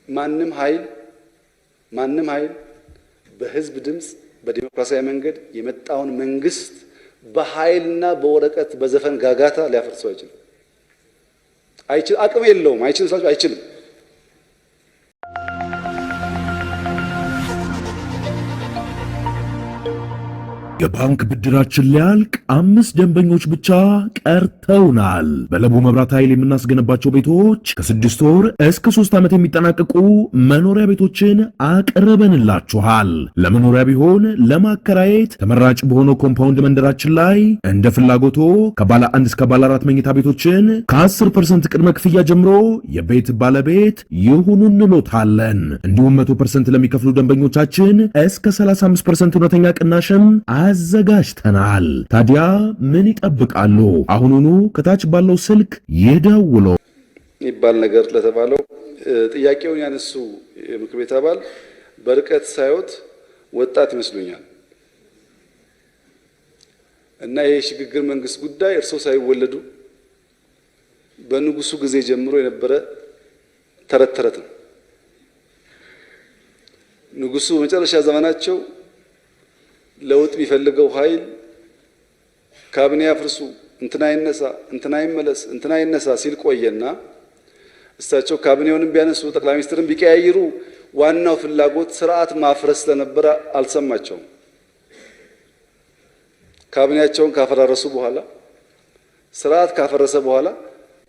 ማንም ኃይል በህዝብ ድምጽ በዲሞክራሲያዊ መንገድ የመጣውን መንግስት በኃይልና በወረቀት በዘፈን ጋጋታ ሊያፈርሰው አይችልም። አቅም የለውም። አይችልም። የባንክ ብድራችን ሊያልቅ 5 ደንበኞች ብቻ ቀርተውናል። በለቡ መብራት ኃይል የምናስገነባቸው ቤቶች ከ6 ወር እስከ 3 ዓመት የሚጠናቀቁ መኖሪያ ቤቶችን አቅርበንላችኋል። ለመኖሪያ ቢሆን ለማከራየት ተመራጭ በሆነው ኮምፓውንድ መንደራችን ላይ እንደ ፍላጎቶ ከባለ 1 እስከ ባለ 4 መኝታ ቤቶችን ከ10% ቅድመ ክፍያ ጀምሮ የቤት ባለቤት ይሁኑ እንሎታለን። እንዲሁም 100% ለሚከፍሉ ደንበኞቻችን እስከ 35% እውነተኛ ቅናሽም አዘጋጅተናል። ታዲያ ምን ይጠብቃሉ? አሁኑኑ ከታች ባለው ስልክ ይደውሉ ይባል ነገር ለተባለው ጥያቄውን ያነሱ የምክር ቤት አባል በርቀት ሳይወት ወጣት ይመስሉኛል እና የሽግግር መንግስት ጉዳይ እርሶ ሳይወለዱ በንጉሱ ጊዜ ጀምሮ የነበረ ተረት ነው። ንጉሱ በመጨረሻ ዘመናቸው ለውጥ ቢፈልገው ኃይል ካቢኔ ያፍርሱ፣ እንትና ይነሳ፣ እንትና ይመለስ፣ እንትና ይነሳ ሲል ቆየና እሳቸው ካቢኔውንም ቢያነሱ ጠቅላይ ሚኒስትርን ቢቀያይሩ ዋናው ፍላጎት ስርዓት ማፍረስ ስለነበረ አልሰማቸውም። ካቢኔያቸውን ካፈራረሱ በኋላ ስርዓት ካፈረሰ በኋላ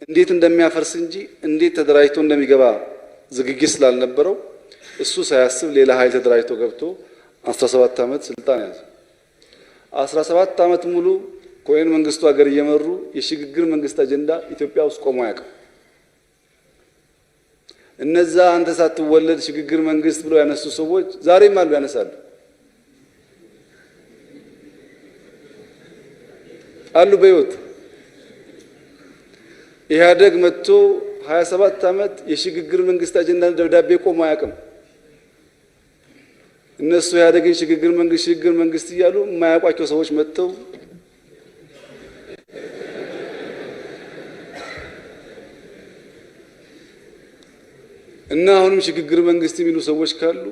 እንዴት እንደሚያፈርስ እንጂ እንዴት ተደራጅቶ እንደሚገባ ዝግጅት ስላልነበረው እሱ ሳያስብ ሌላ ኃይል ተደራጅቶ ገብቶ 17 ዓመት ስልጣን ያዘ። 17 ዓመት ሙሉ ኮሎኔል መንግስቱ ሀገር እየመሩ የሽግግር መንግስት አጀንዳ ኢትዮጵያ ውስጥ ቆሞ አያውቅም። እነዛ አንተ ሳትወለድ ሽግግር መንግስት ብለው ያነሱ ሰዎች ዛሬም አሉ፣ ያነሳሉ አሉ በህይወት። ኢህአደግ መጥቶ 27 ዓመት የሽግግር መንግስት አጀንዳ ደብዳቤ ቆሞ አያውቅም። እነሱ ኢህአደግን ሽግግር መንግስት እያሉ የማያውቋቸው ሰዎች መጥተው እና አሁንም ሽግግር መንግስት የሚሉ ሰዎች ካሉ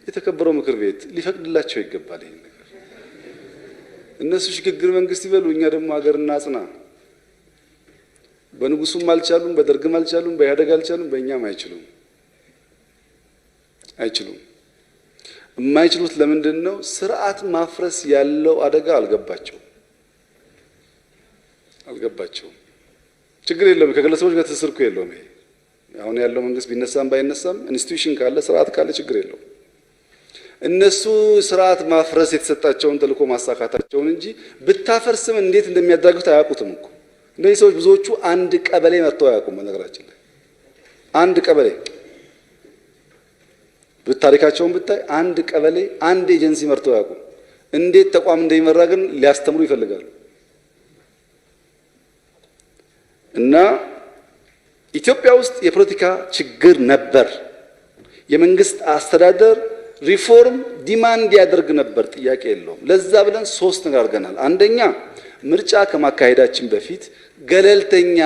የተከበረው ምክር ቤት ሊፈቅድላቸው ይገባል። ይሄን ነገር እነሱ ሽግግር መንግስት ይበሉ፣ እኛ ደግሞ ሀገር እናጽና። በንጉሱም አልቻሉም፣ በደርግም አልቻሉም፣ በኢህአደግ አልቻሉም፣ በእኛም አይችሉም። የማይችሉት ለምንድን ነው? ስርዓት ማፍረስ ያለው አደጋ አልገባቸውም። ችግር የለውም። ከግለሰቦች ጋር ትስስር እኮ የለውም። ይሄ አሁን ያለው መንግስት ቢነሳም ባይነሳም ኢንስቲትዩሽን ካለ ስርዓት ካለ ችግር የለውም። እነሱ ስርዓት ማፍረስ የተሰጣቸውን ተልዕኮ ማሳካታቸውን እንጂ ብታፈርስም እንዴት እንደሚያደርጉት አያውቁትም እኮ። እነዚህ ሰዎች ብዙዎቹ አንድ ቀበሌ መጥተው አያውቁም። በነገራችን ላይ አንድ ቀበሌ በታሪካቸውን ብታይ አንድ ቀበሌ አንድ ኤጀንሲ መርተው አያውቁም። እንዴት ተቋም እንደሚመራ ግን ሊያስተምሩ ይፈልጋሉ። እና ኢትዮጵያ ውስጥ የፖለቲካ ችግር ነበር። የመንግስት አስተዳደር ሪፎርም ዲማንድ ያደርግ ነበር፣ ጥያቄ የለውም። ለዛ ብለን 3 ነገር አድርገናል። አንደኛ ምርጫ ከማካሄዳችን በፊት ገለልተኛ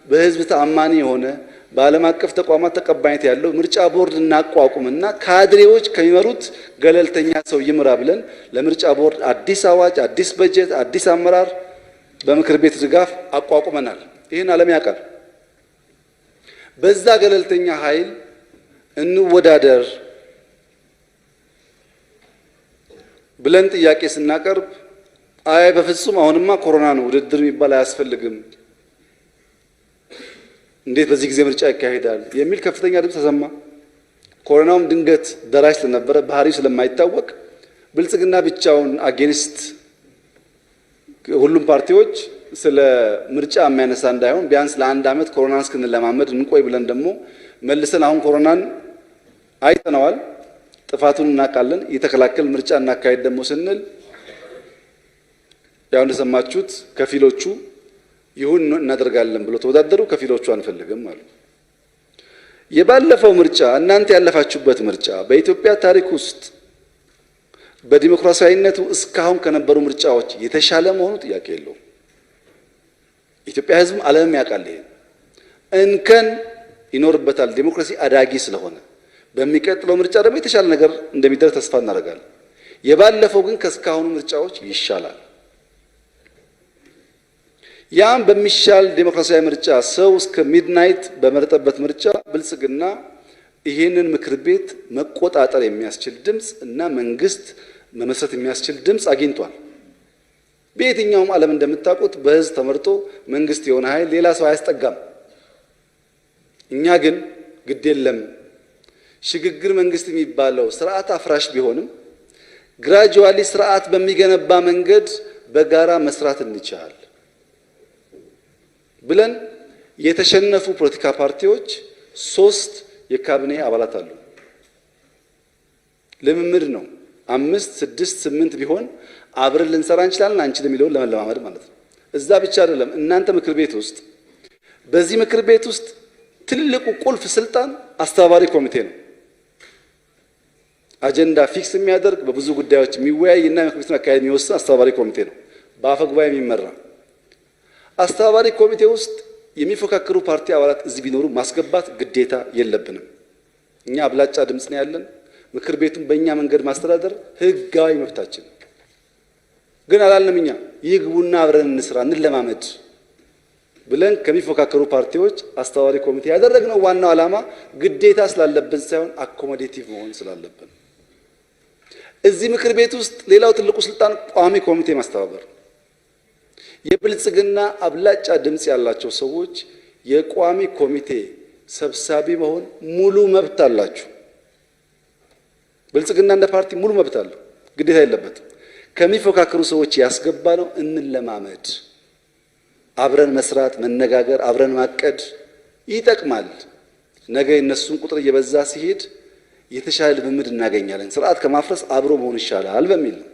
በህዝብ ተአማኒ የሆነ በዓለም አቀፍ ተቋማት ተቀባይነት ያለው ምርጫ ቦርድ እናቋቁምና ካድሬዎች ከሚመሩት ገለልተኛ ሰው ይምራ ብለን ለምርጫ ቦርድ አዲስ አዋጅ፣ አዲስ በጀት፣ አዲስ አመራር በምክር ቤት ድጋፍ አቋቁመናል። ይህን ዓለም ያውቃል። በዛ ገለልተኛ ኃይል እንወዳደር ብለን ጥያቄ ስናቀርብ አይ በፍጹም አሁንማ ኮሮና ነው፣ ውድድር የሚባል አያስፈልግም፣ እንዴት በዚህ ጊዜ ምርጫ ይካሄዳል የሚል ከፍተኛ ድምፅ ተሰማ። ኮሮናውም ድንገት ደራሽ ስለነበረ ባህሪው ስለማይታወቅ ብልጽግና ብቻውን አጌንስት ሁሉም ፓርቲዎች ስለ ምርጫ የሚያነሳ እንዳይሆን ቢያንስ ለ1 ዓመት ኮሮናን እስክንለማመድ እንቆይ ብለን ደግሞ መልሰን አሁን ኮሮናን አይተነዋል፣ ጥፋቱን እናውቃለን፣ እየተከላከል ምርጫ እናካሄድ ደግሞ ስንል ያው እንደሰማችሁት ከፊሎቹ ይሁን እናደርጋለን ብሎ ተወዳደሩ፣ ከፊሎቹ አንፈልግም አሉ። የባለፈው ምርጫ እናንተ ያለፋችሁበት ምርጫ በኢትዮጵያ ታሪክ ውስጥ በዲሞክራሲያዊነቱ እስካሁን ከነበሩ ምርጫዎች የተሻለ መሆኑ ጥያቄ የለውም። ኢትዮጵያ ሕዝብ ዓለምም ያውቃል። ይሄን እንከን ይኖርበታል። ዲሞክራሲ አዳጊ ስለሆነ በሚቀጥለው ምርጫ ደግሞ የተሻለ ነገር እንደሚደረግ ተስፋ እናደርጋለን። የባለፈው ግን ከስካሁኑ ምርጫዎች ይሻላል። ያም በሚሻል ዴሞክራሲያዊ ምርጫ ሰው እስከ ሚድናይት በመረጠበት ምርጫ ብልጽግና ይሄንን ምክር ቤት መቆጣጠር የሚያስችል ድምፅ እና መንግስት መመስረት የሚያስችል ድምፅ አግኝቷል። በየትኛውም ዓለም እንደምታውቁት በህዝብ ተመርጦ መንግስት የሆነ ኃይል ሌላ ሰው አያስጠጋም። እኛ ግን ግድ የለም ሽግግር መንግስት የሚባለው ስርዓት አፍራሽ ቢሆንም ግራጁዋሊ ስርዓት በሚገነባ መንገድ በጋራ መስራት እንችላለን ብለን የተሸነፉ ፖለቲካ ፓርቲዎች 3 የካቢኔ አባላት አሉ። ልምምድ ነው። 5፣ 6፣ 8 ቢሆን አብረን ልንሰራ እንችላለን አንችልም የሚለውን ለመለማመድ ማለት ነው። እዛ ብቻ አይደለም። እናንተ ምክር ቤት ውስጥ በዚህ ምክር ቤት ውስጥ ትልቁ ቁልፍ ስልጣን አስተባባሪ ኮሚቴ ነው። አጀንዳ ፊክስ የሚያደርግ በብዙ ጉዳዮች የሚወያይ እና ምክር ቤቱን አካሄድ የሚወስን አስተባባሪ ኮሚቴ ነው፣ በአፈ ጉባኤ የሚመራ። አስተባባሪ ኮሚቴ ውስጥ የሚፎካከሩ ፓርቲ አባላት እዚህ ቢኖሩ ማስገባት ግዴታ የለብንም። እኛ አብላጫ ድምፅ ነው ያለን። ምክር ቤቱን በእኛ መንገድ ማስተዳደር ህጋዊ መብታችን ግን አላልንም። እኛ ይግቡና አብረን እንስራ እንለማመድ ብለን ከሚፎካከሩ ፓርቲዎች አስተባባሪ ኮሚቴ ያደረግነው ዋናው ዓላማ ግዴታ ስላለብን ሳይሆን አኮሞዴቲቭ መሆን ስላለብን። እዚህ ምክር ቤት ውስጥ ሌላው ትልቁ ስልጣን ቋሚ ኮሚቴ ማስተባበር። የብልጽግና አብላጫ ድምፅ ያላቸው ሰዎች የቋሚ ኮሚቴ ሰብሳቢ መሆን ሙሉ መብት አላችሁ። ብልጽግና እንደ ፓርቲ ሙሉ መብት አለው፣ ግዴታ የለበትም። ከሚፎካከሩ ሰዎች ያስገባ ነው። እንለማመድ። አብረን መስራት፣ መነጋገር፣ አብረን ማቀድ ይጠቅማል። ነገ የነሱን ቁጥር እየበዛ ሲሄድ የተሻለ ልምምድ እናገኛለን። ስርዓት ከማፍረስ አብሮ መሆን ይሻላል በሚል ነው።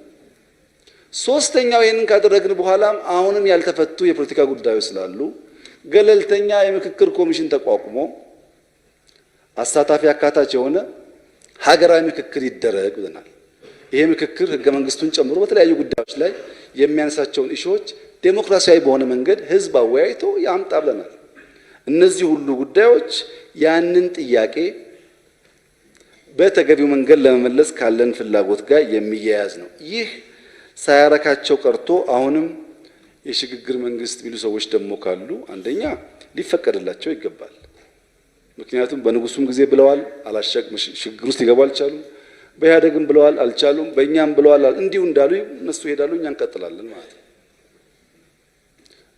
ሶስተኛው ይህንን ካደረግን በኋላም አሁንም ያልተፈቱ የፖለቲካ ጉዳዮች ስላሉ ገለልተኛ የምክክር ኮሚሽን ተቋቁሞ አሳታፊ አካታች የሆነ ሀገራዊ ምክክር ይደረግ ብለናል። ይሄ ምክክር ህገ መንግስቱን ጨምሮ በተለያዩ ጉዳዮች ላይ የሚያነሳቸውን ኢሹዎች ዴሞክራሲያዊ በሆነ መንገድ ህዝብ አወያይቶ ያምጣ ብለናል። እነዚህ ሁሉ ጉዳዮች ያንን ጥያቄ በተገቢው መንገድ ለመመለስ ካለን ፍላጎት ጋር የሚያያዝ ነው። ይህ ሳያረካቸው ቀርቶ አሁንም የሽግግር መንግስት የሚሉ ሰዎች ደግሞ ካሉ አንደኛ ሊፈቀድላቸው ይገባል። ምክንያቱም በንጉሱም ጊዜ ብለዋል ሽግግር ውስጥ ሊገቡ አልቻሉም። በኢህአዴግም ብለዋል አልቻሉም። በእኛም ብለዋል። እንዲሁ እንዳሉ እነሱ ይሄዳሉ፣ እኛ እንቀጥላለን ማለት ነው።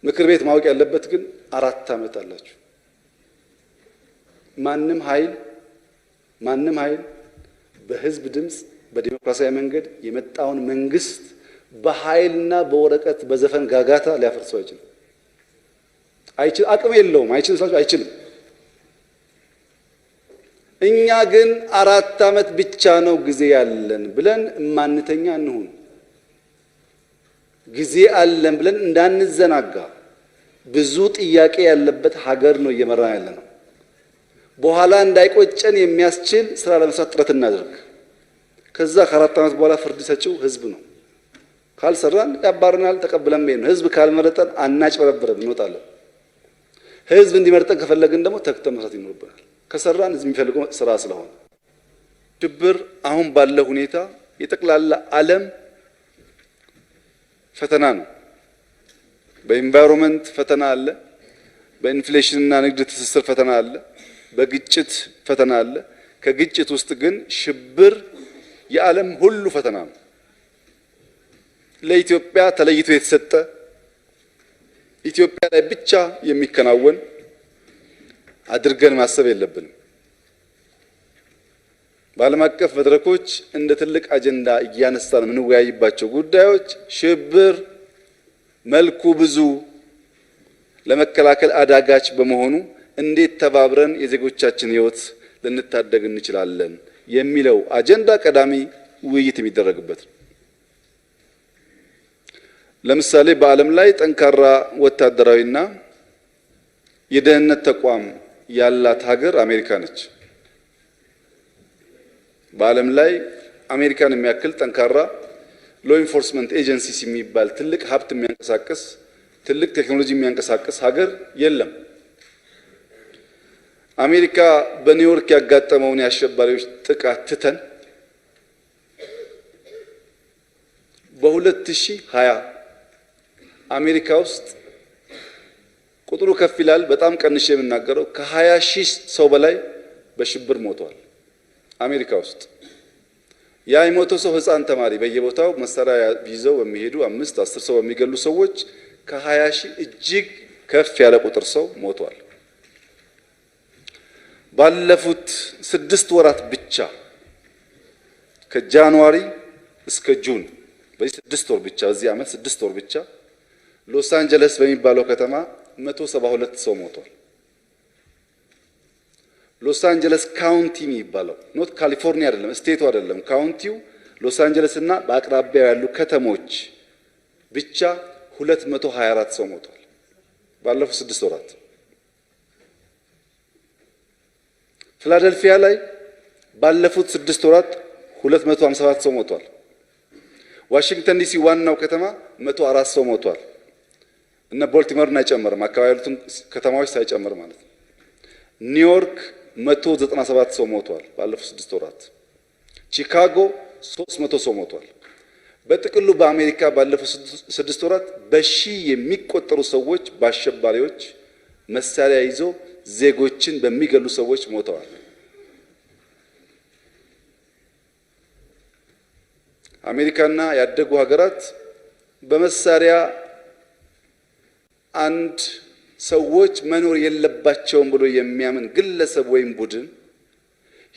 ምክር ቤት ማወቅ ያለበት ግን 4 ዓመት አላችሁ። ማንም ኃይል በህዝብ ድምፅ በዲሞክራሲያዊ መንገድ የመጣውን መንግስት በኃይልና በወረቀት በዘፈን ጋጋታ ሊያፈርሰው አይችልም። አቅም የለውም። አይችልም። እኛ ግን 4 ዓመት ብቻ ነው ጊዜ ያለን ብለን ማንተኛ እንሁን። ጊዜ አለን ብለን እንዳንዘናጋ። ብዙ ጥያቄ ያለበት ሀገር ነው እየመራን ያለ ነው። በኋላ እንዳይቆጨን የሚያስችል ስራ ለመስራት ጥረት እናድርግ። ከዛ ከ4 ዓመት በኋላ ፍርድ ሰጪው ህዝብ ነው። ካልሰራን ያባርናል፣ ተቀብለን ነው። ህዝብ ካልመረጠን አናጭበረብረን እንወጣለን። ህዝብ እንዲመርጠን ከፈለግን ደግሞ ተግተን መስራት ይኖርብናል። ከሰራን ህዝብ የሚፈልገው ስራ ስለሆነ ሽብር አሁን ባለው ሁኔታ የጠቅላላ ዓለም ፈተና ነው። በኢንቫይሮንመንት ፈተና አለ፣ በኢንፍሌሽንና ንግድ ትስስር ፈተና አለ፣ በግጭት ፈተና አለ። ከግጭት ውስጥ ግን ሽብር የዓለም ሁሉ ፈተና ነው። ለኢትዮጵያ ተለይቶ የተሰጠ ኢትዮጵያ ላይ ብቻ የሚከናወን አድርገን ማሰብ የለብንም። በዓለም አቀፍ መድረኮች እንደ ትልቅ አጀንዳ እያነሳን የምንወያይባቸው ጉዳዮች ሽብር መልኩ ብዙ፣ ለመከላከል አዳጋች በመሆኑ እንዴት ተባብረን የዜጎቻችን ህይወት ልንታደግ እንችላለን የሚለው አጀንዳ ቀዳሚ ውይይት የሚደረግበት ነው። ለምሳሌ በዓለም ላይ ጠንካራ ወታደራዊና የደህንነት ተቋም ያላት ሀገር አሜሪካ ነች። በዓለም ላይ አሜሪካን የሚያክል ጠንካራ ሎ ኢንፎርስመንት ኤጀንሲስ የሚባል ትልቅ ሀብት የሚያንቀሳቅስ ትልቅ ቴክኖሎጂ የሚያንቀሳቅስ ሀገር የለም። አሜሪካ በኒውዮርክ ያጋጠመውን የአሸባሪዎች ጥቃት ትተን በ2020 አሜሪካ ውስጥ ቁጥሩ ከፍ ይላል። በጣም ቀንሼ የምናገረው ከ20 ሺህ ሰው በላይ በሽብር ሞቷል አሜሪካ ውስጥ። ያ የሞተው ሰው ሕፃን ተማሪ በየቦታው መሳሪያ ይዘው በሚሄዱ 5-10 ሰው በሚገሉ ሰዎች ከ20 ሺህ እጅግ ከፍ ያለ ቁጥር ሰው ሞቷል። ባለፉት 6 ወራት ብቻ ከጃንዋሪ እስከ ጁን በዚህ 6 ወር ብቻ በዚህ ዓመት 6 ወር ብቻ ሎስ አንጀለስ በሚባለው ከተማ 172 ሰው ሞቷል። ሎስ አንጀለስ ካውንቲ የሚባለው ኖት ካሊፎርኒያ አይደለም፣ ስቴቱ አይደለም፣ ካውንቲው ሎስ አንጀለስ እና በአቅራቢያው ያሉ ከተሞች ብቻ 224 ሰው ሞቷል ባለፉት 6 ወራት። ፊላደልፊያ ላይ ባለፉት 6 ወራት 257 ሰው ሞቷል። ዋሽንግተን ዲሲ ዋናው ከተማ 104 ሰው ሞቷል። እና ቦልቲሞርን አይጨምርም፣ አካባቢ ያሉትን ከተማዎች ሳይጨምር ማለት ነው። ኒውዮርክ 197 ሰው ሞቷል ባለፉት 6 ወራት። ቺካጎ 300 ሰው ሞቷል። በጥቅሉ በአሜሪካ ባለፉት 6 ወራት በሺህ የሚቆጠሩ ሰዎች በአሸባሪዎች መሳሪያ ይዘው ዜጎችን በሚገሉ ሰዎች ሞተዋል። አሜሪካና ያደጉ ሀገራት በመሳሪያ አንድ ሰዎች መኖር የለባቸውም ብሎ የሚያምን ግለሰብ ወይም ቡድን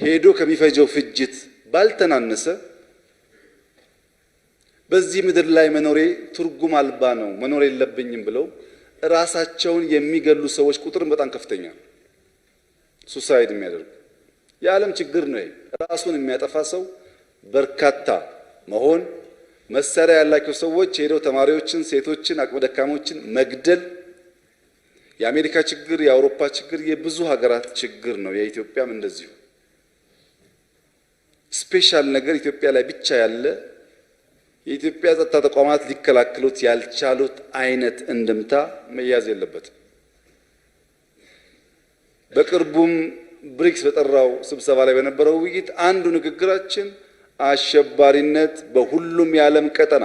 ሄዶ ከሚፈጀው ፍጅት ባልተናነሰ በዚህ ምድር ላይ መኖሬ ትርጉም አልባ ነው፣ መኖር የለብኝም ብለው ራሳቸውን የሚገሉ ሰዎች ቁጥር በጣም ከፍተኛ ነው። ሱሳይድ የሚያደርጉ የዓለም ችግር ነው። ራሱን የሚያጠፋ ሰው በርካታ መሆን፣ መሳሪያ ያላቸው ሰዎች ሄደው ተማሪዎችን፣ ሴቶችን፣ አቅመ ደካሞችን መግደል የአሜሪካ ችግር፣ የአውሮፓ ችግር፣ የብዙ ሀገራት ችግር ነው። የኢትዮጵያም እንደዚሁ ስፔሻል ነገር ኢትዮጵያ ላይ ብቻ ያለ የኢትዮጵያ ጸጥታ ተቋማት ሊከላከሉት ያልቻሉት አይነት እንድምታ መያዝ የለበትም። በቅርቡም ብሪክስ በጠራው ስብሰባ ላይ በነበረው ውይይት አንዱ ንግግራችን አሸባሪነት በሁሉም የዓለም ቀጠና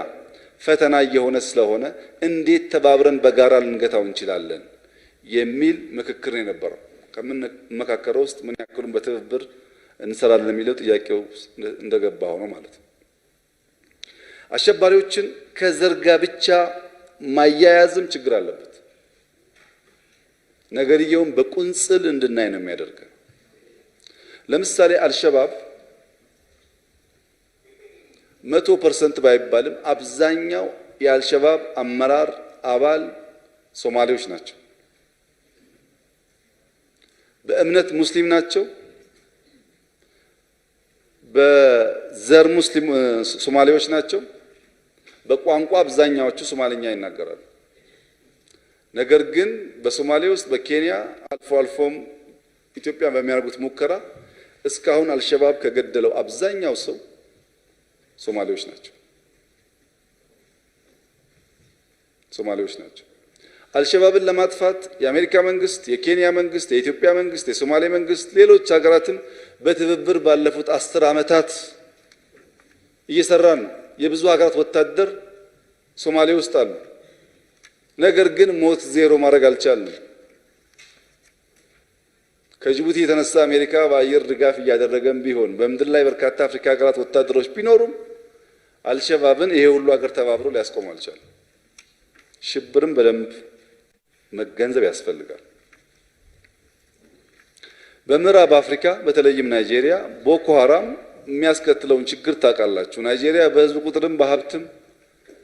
ፈተና እየሆነ ስለሆነ እንዴት ተባብረን በጋራ ልንገታው እንችላለን የሚል ምክክር ነው የነበረው። ከመካከረው ውስጥ ምን ያክሉን በትብብር እንሰራለን የሚለው ጥያቄው እንደገባ ሆኖ ማለት ነው። አሸባሪዎችን ከዘርጋ ብቻ ማያያዝም ችግር አለበት። ነገርየውን በቁንጽል እንድናይ ነው የሚያደርገው። ለምሳሌ አልሸባብ 100% ባይባልም አብዛኛው የአልሸባብ አመራር አባል ሶማሌዎች ናቸው። በእምነት ሙስሊም ናቸው። በዘር ሙስሊም ሶማሌዎች ናቸው። በቋንቋ አብዛኛዎቹ ሶማሊኛ ይናገራሉ። ነገር ግን በሶማሌ ውስጥ በኬንያ አልፎ አልፎም ኢትዮጵያ በሚያደርጉት ሙከራ እስካሁን አልሸባብ ከገደለው አብዛኛው ሰው ሶማሌዎች ናቸው። ሶማሌዎች ናቸው። አልሸባብን ለማጥፋት የአሜሪካ መንግስት፣ የኬንያ መንግስት፣ የኢትዮጵያ መንግስት፣ የሶማሌ መንግስት፣ ሌሎች ሀገራትም በትብብር ባለፉት 10 ዓመታት እየሰራን ነው። የብዙ ሀገራት ወታደር ሶማሌ ውስጥ አሉ። ነገር ግን ሞት ዜሮ ማድረግ አልቻልንም። ከጅቡቲ የተነሳ አሜሪካ በአየር ድጋፍ እያደረገም ቢሆን በምድር ላይ በርካታ አፍሪካ ሀገራት ወታደሮች ቢኖሩም አልሸባብን ይሄ ሁሉ ሀገር ተባብሮ ሊያስቆም አልቻለም። ሽብርም በደንብ መገንዘብ ያስፈልጋል። በምዕራብ አፍሪካ በተለይም ናይጄሪያ ቦኮ ሃራም የሚያስከትለውን ችግር ታውቃላችሁ። ናይጄሪያ በህዝብ ቁጥርም በሀብትም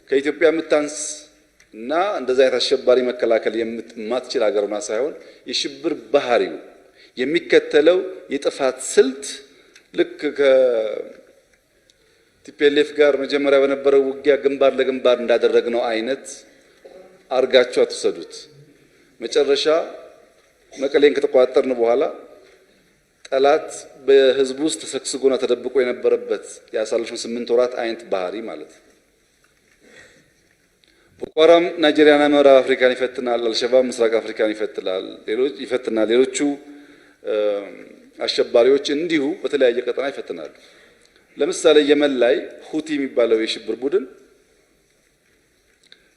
ከኢትዮጵያ የምታንስ እና እንደዛ አይነት አሸባሪ መከላከል የማትችል ሀገር ሆና ሳይሆን የሽብር ባህሪው የሚከተለው የጥፋት ስልት ልክ ከቲፒኤልኤፍ ጋር መጀመሪያ በነበረው ውጊያ ግንባር ለግንባር እንዳደረግነው አይነት አርጋቸው አትሰዱት። መጨረሻ መቀሌን ከተቆጣጠርን በኋላ ጠላት በህዝብ ውስጥ ተሰግስጎና ተደብቆ የነበረበት ያሳለፈው 8 ወራት አይነት ባህሪ ማለት ነው። ቦኮ ሃራም ናይጄሪያና ምዕራብ አፍሪካን ይፈትናል። አልሸባብ ምስራቅ አፍሪካን ይፈትናል። ሌሎቹ አሸባሪዎች እንዲሁ በተለያየ ቀጠና ይፈትናሉ። ለምሳሌ የመን ላይ ሁቲ የሚባለው የሽብር ቡድን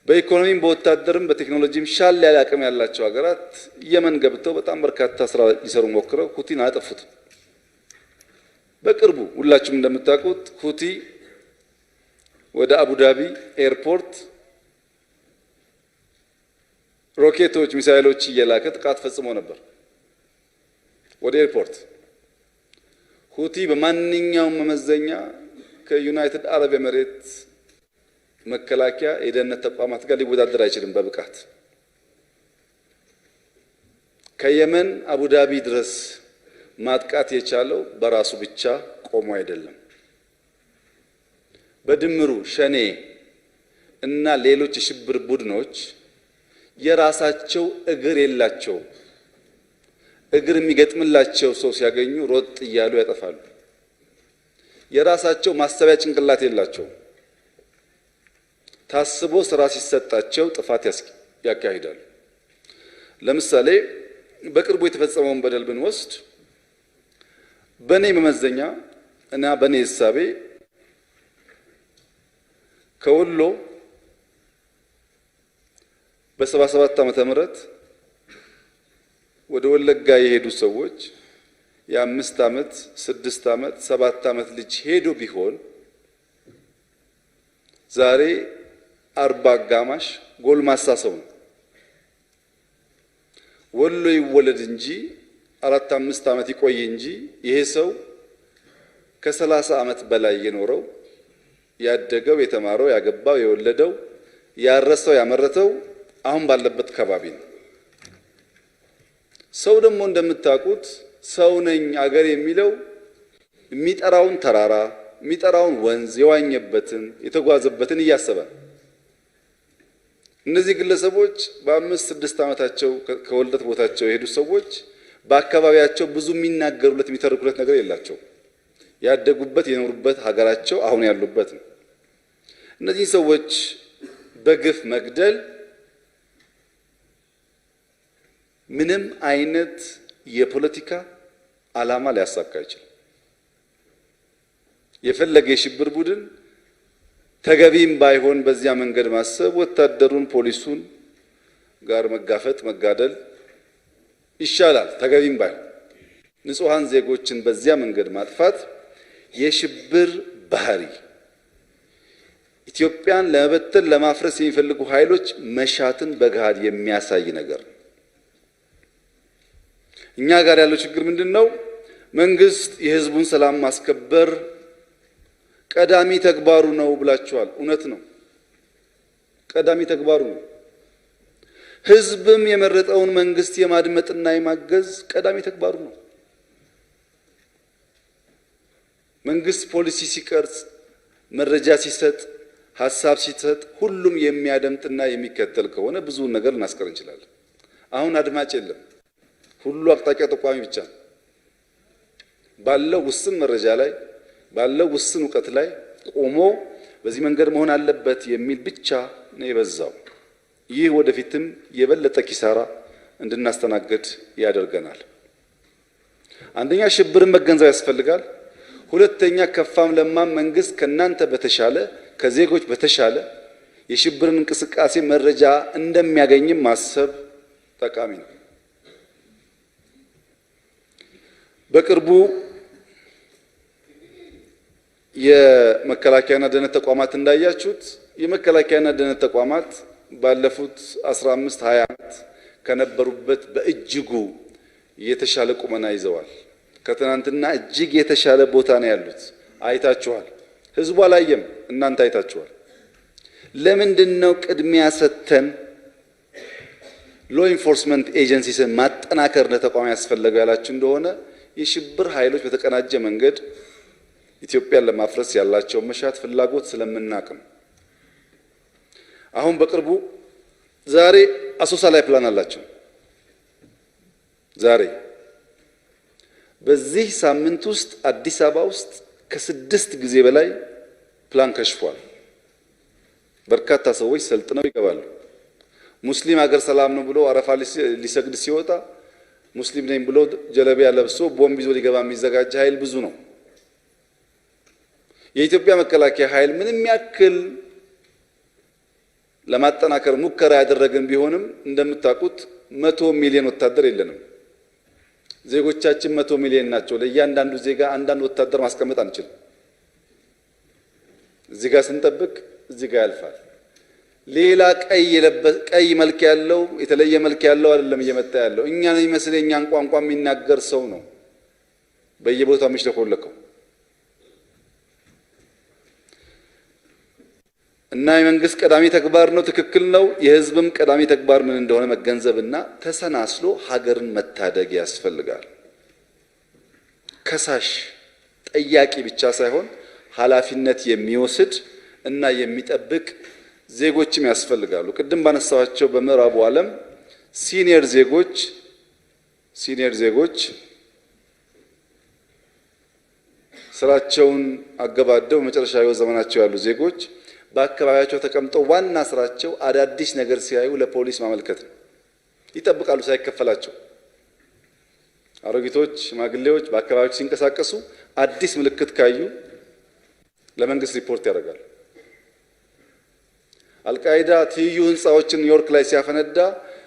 በኢኮኖሚም በወታደርም በቴክኖሎጂም ሻል ያለ አቅም ያላቸው ሀገራት የመን ገብተው በጣም በርካታ ስራ ሊሰሩ ሞክረው ሁቲን አጠፉት። በቅርቡ ሁላችሁም እንደምታውቁት ሁቲ ወደ አቡዳቢ ኤርፖርት ሮኬቶች፣ ሚሳኤሎች እየላከ ጥቃት ፈጽሞ ነበር። ወደ ኤርፖርት ሁቲ በማንኛውም መመዘኛ ከዩናይትድ አረብ ኤሚሬት መከላከያ የደህንነት ተቋማት ጋር ሊወዳደር አይችልም በብቃት። ከየመን አቡዳቢ ድረስ ማጥቃት የቻለው በራሱ ብቻ ቆሞ አይደለም። በድምሩ ሸኔ እና ሌሎች የሽብር ቡድኖች የራሳቸው እግር የላቸው። እግር የሚገጥምላቸው ሰው ሲያገኙ ሮጥ እያሉ ያጠፋሉ። የራሳቸው ማሰቢያ ጭንቅላት የላቸው። ታስቦ ስራ ሲሰጣቸው ጥፋት ያካሂዳሉ። ለምሳሌ በቅርቡ የተፈጸመውን በደል ብንወስድ በኔ መመዘኛ እና በኔ ህሳቤ ከወሎ በ77 ዓመተ ምህረት ወደ ወለጋ የሄዱ ሰዎች የ5 ዓመት 6 ዓመት 7 ዓመት ልጅ ሄዶ ቢሆን ዛሬ 40 አጋማሽ ጎልማሳ ሰው ነው። ወሎ ይወለድ እንጂ 4-5 ዓመት ይቆይ እንጂ ይሄ ሰው ከ30 ዓመት በላይ የኖረው ያደገው የተማረው ያገባው የወለደው ያረሰው ያመረተው አሁን ባለበት ከባቢ ነው። ሰው ደግሞ እንደምታውቁት ሰው ነኝ አገር የሚለው የሚጠራውን ተራራ የሚጠራውን ወንዝ የዋኘበትን የተጓዘበትን እያሰበ እነዚህ ግለሰቦች በ5-6 ዓመታቸው ከወልደት ቦታቸው የሄዱ ሰዎች በአካባቢያቸው ብዙ የሚናገሩለት የሚተርኩለት ነገር የላቸው። ያደጉበት የኖሩበት ሀገራቸው አሁን ያሉበት ነው። እነዚህ ሰዎች በግፍ መግደል ምንም አይነት የፖለቲካ ዓላማ ሊያሳካ ይችላል። የፈለገ የሽብር ቡድን ተገቢም ባይሆን በዚያ መንገድ ማሰብ ወታደሩን ፖሊሱን ጋር መጋፈጥ መጋደል ይሻላል። ተገቢም ባይሆን ንጹሃን ዜጎችን በዚያ መንገድ ማጥፋት የሽብር ባህሪ ኢትዮጵያን ለመበተን ለማፍረስ የሚፈልጉ ኃይሎች መሻትን በጋድ የሚያሳይ ነገር ነው። እኛ ጋር ያለው ችግር ምንድነው? መንግስት የህዝቡን ሰላም ማስከበር ቀዳሚ ተግባሩ ነው ብላችኋል። እውነት ነው፣ ቀዳሚ ተግባሩ ነው። ህዝብም የመረጠውን መንግስት የማድመጥና የማገዝ ቀዳሚ ተግባሩ ነው። መንግስት ፖሊሲ ሲቀርጽ፣ መረጃ ሲሰጥ፣ ሐሳብ ሲሰጥ ሁሉም የሚያደምጥና የሚከተል ከሆነ ብዙ ነገር ልናስቀር እንችላለን። አሁን አድማጭ የለም። ሁሉ አቅጣጫ ጠቋሚ ብቻ ነው። ባለው ውስን መረጃ ላይ ባለው ውስን ዕውቀት ላይ ቆሞ በዚህ መንገድ መሆን አለበት የሚል ብቻ ነው የበዛው። ይህ ወደፊትም የበለጠ ኪሳራ እንድናስተናግድ ያደርገናል። አንደኛ ሽብርን መገንዘብ ያስፈልጋል። ሁለተኛ ከፋም ለማም መንግስት ከናንተ በተሻለ ከዜጎች በተሻለ የሽብርን እንቅስቃሴ መረጃ እንደሚያገኝም ማሰብ ጠቃሚ ነው። በቅርቡ የመከላከያና ደህንነት ተቋማት እንዳያችሁት የመከላከያና ደህንነት ተቋማት ባለፉት 15-20 ዓመት ከነበሩበት በእጅጉ የተሻለ ቁመና ይዘዋል። ከትናንትና እጅግ የተሻለ ቦታ ነው ያሉት። አይታችኋል። ህዝቡ አላየም፣ እናንተ አይታችኋል። ለምንድነው ቅድሚያ ሰጥተን ሎ ኢንፎርስመንት ኤጀንሲስን ማጠናከር ለተቋም ያስፈልገው ያላችሁ እንደሆነ የሽብር ኃይሎች በተቀናጀ መንገድ ኢትዮጵያን ለማፍረስ ያላቸው መሻት ፍላጎት ስለምናቅ ነው። አሁን በቅርቡ ዛሬ አሶሳ ላይ ፕላን አላቸው። ዛሬ በዚህ ሳምንት ውስጥ አዲስ አበባ ውስጥ ከ6 ጊዜ በላይ ፕላን ከሽፏል። በርካታ ሰዎች ሰልጥነው ይገባሉ። ሙስሊም ሀገር ሰላም ነው ብሎ አረፋ ሊሰግድ ሲወጣ ሙስሊም ነኝ ብሎ ጀለቢያ ለብሶ ቦምብ ይዞ ሊገባ የሚዘጋጅ ኃይል ብዙ ነው። የኢትዮጵያ መከላከያ ኃይል ምንም ያክል ለማጠናከር ሙከራ ያደረግን ቢሆንም እንደምታውቁት 100 ሚሊዮን ወታደር የለንም። ዜጎቻችን 100 ሚሊዮን ናቸው። ለእያንዳንዱ ዜጋ አንዳንድ ወታደር ማስቀመጥ አንችልም። እዚህ ጋር ስንጠብቅ እዚህ ጋር ያልፋል። ሌላ ቀይ መልክ ያለው የተለየ መልክ ያለው አይደለም እየመጣ ያለው እኛን የሚመስል የኛን ቋንቋ የሚናገር ሰው ነው በየቦታው የሚሽለኮለከው። እና የመንግስት ቀዳሚ ተግባር ነው፣ ትክክል ነው። የህዝብም ቀዳሚ ተግባር ምን እንደሆነ መገንዘብና ተሰናስሎ ሀገርን መታደግ ያስፈልጋል። ከሳሽ ጠያቂ ብቻ ሳይሆን ኃላፊነት የሚወስድ እና የሚጠብቅ ዜጎችም ያስፈልጋሉ። ቅድም ባነሳዋቸው በምዕራቡ ዓለም ሲኒየር ዜጎች ስራቸውን አገባደው መጨረሻ ህይወት ዘመናቸው ያሉ ዜጎች በአካባቢያቸው ተቀምጠው ዋና ስራቸው አዳዲስ ነገር ሲያዩ ለፖሊስ ማመልከት ነው። ይጠብቃሉ ሳይከፈላቸው። አሮጊቶች፣ ሽማግሌዎች በአካባቢያቸው ሲንቀሳቀሱ አዲስ ምልክት ካዩ ለመንግስት ሪፖርት ያደርጋሉ። አልቃይዳ ትይዩ ህንፃዎችን ኒውዮርክ ላይ ሲያፈነዳ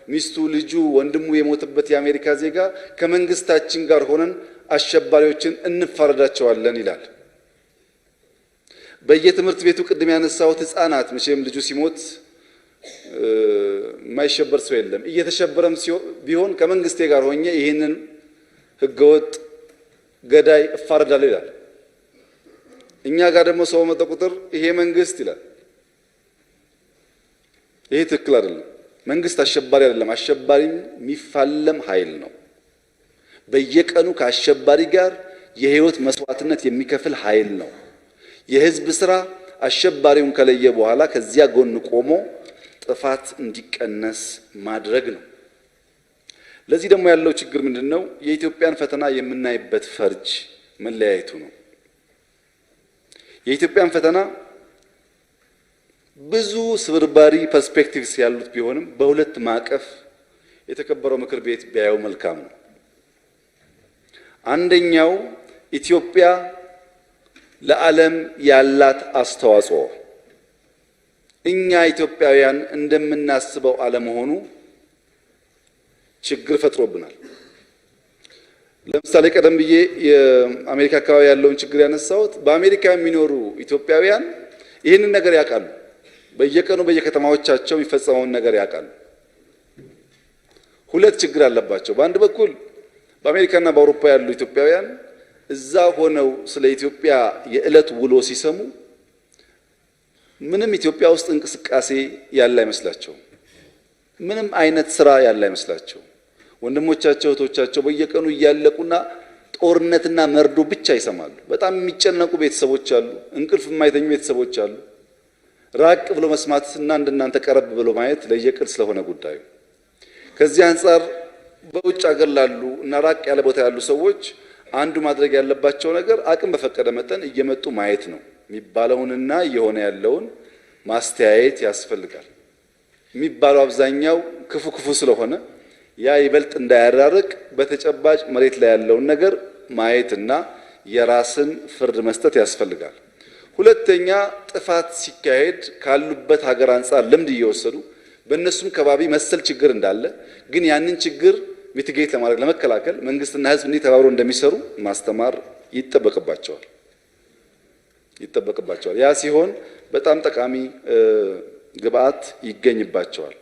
ሚስቱ፣ ልጁ፣ ወንድሙ የሞተበት የአሜሪካ ዜጋ ከመንግስታችን ጋር ሆነን አሸባሪዎችን እንፋረዳቸዋለን ይላል። በየትምህርት ቤቱ ቅድም ያነሳሁት ህፃናት መቼም ልጁ ሲሞት የማይሸበር ሰው የለም። እየተሸበረም ቢሆን ከመንግስቴ ጋር ሆኜ ይህንን ህገወጥ ገዳይ እፋረዳለሁ ይላል። እኛ ጋር ደግሞ ሰው መጣ ቁጥር ይሄ መንግስት ይላል። ይሄ ትክክል አይደለም። መንግስት አሸባሪ አይደለም። አሸባሪ የሚፋለም ኃይል ነው። በየቀኑ ከአሸባሪ ጋር የህይወት መስዋዕትነት የሚከፍል ኃይል ነው። የህዝብ ስራ አሸባሪውን ከለየ በኋላ ከዚያ ጎን ቆሞ ጥፋት እንዲቀነስ ማድረግ ነው። ለዚህ ደግሞ ያለው ችግር ምንድነው? የኢትዮጵያን ፈተና የምናይበት ፈርጅ መለያየቱ ነው። የኢትዮጵያን ፈተና ብዙ ስብርባሪ ፐርስፔክቲቭስ ያሉት ቢሆንም በሁለት ማዕቀፍ የተከበረው ምክር ቤት ቢያየው መልካም ነው። አንደኛው ኢትዮጵያ ለዓለም ያላት አስተዋጽኦ እኛ ኢትዮጵያውያን እንደምናስበው አለመሆኑ ችግር ፈጥሮብናል። ለምሳሌ ቀደም ብዬ የአሜሪካ አካባቢ ያለውን ችግር ያነሳሁት በአሜሪካ የሚኖሩ ኢትዮጵያውያን ይህንን ነገር ያውቃሉ። በየቀኑ በየከተማዎቻቸው የሚፈጸመውን ነገር ያውቃሉ። ሁለት ችግር አለባቸው። በአንድ በኩል በአሜሪካና በአውሮፓ ያሉ ኢትዮጵያውያን እዛ ሆነው ስለ ኢትዮጵያ የዕለት ውሎ ሲሰሙ ምንም ኢትዮጵያ ውስጥ እንቅስቃሴ ያለ አይመስላቸው። ምንም አይነት ስራ ያለ አይመስላቸው። ወንድሞቻቸው እህቶቻቸው በየቀኑ እያለቁና ጦርነትና መርዶ ብቻ ይሰማሉ። በጣም የሚጨነቁ ቤተሰቦች አሉ። እንቅልፍ የማይተኙ ቤተሰቦች አሉ። ራቅ ብሎ መስማትና እንደናንተ ቀረብ ብሎ ማየት ለየቅል ስለሆነ ጉዳዩ ከዚህ አንፃር በውጭ ሀገር ላሉ እና ራቅ ያለ ቦታ ያሉ ሰዎች አንዱ ማድረግ ያለባቸው ነገር አቅም በፈቀደ መጠን እየመጡ ማየት ነው። የሚባለውንና እየሆነ ያለውን ማስተያየት ያስፈልጋል። የሚባለው አብዛኛው ክፉ ስለሆነ ያ ይበልጥ እንዳያራርቅ በተጨባጭ መሬት ላይ ያለውን ነገር ማየትና የራስን ፍርድ መስጠት ያስፈልጋል። ሁለተኛ ጥፋት ሲካሄድ ካሉበት ሀገር አንፃር ልምድ እየወሰዱ በእነሱም ከባቢ መሰል ችግር እንዳለ ግን ያንን ችግር ሚቲጌት ለማድረግ ለመከላከል መንግስትና ህዝብ እንዴት ተባብረው እንደሚሰሩ ማስተማር ይጠበቅባቸዋል። ያ ሲሆን በጣም ጠቃሚ ግብአት ይገኝባቸዋል።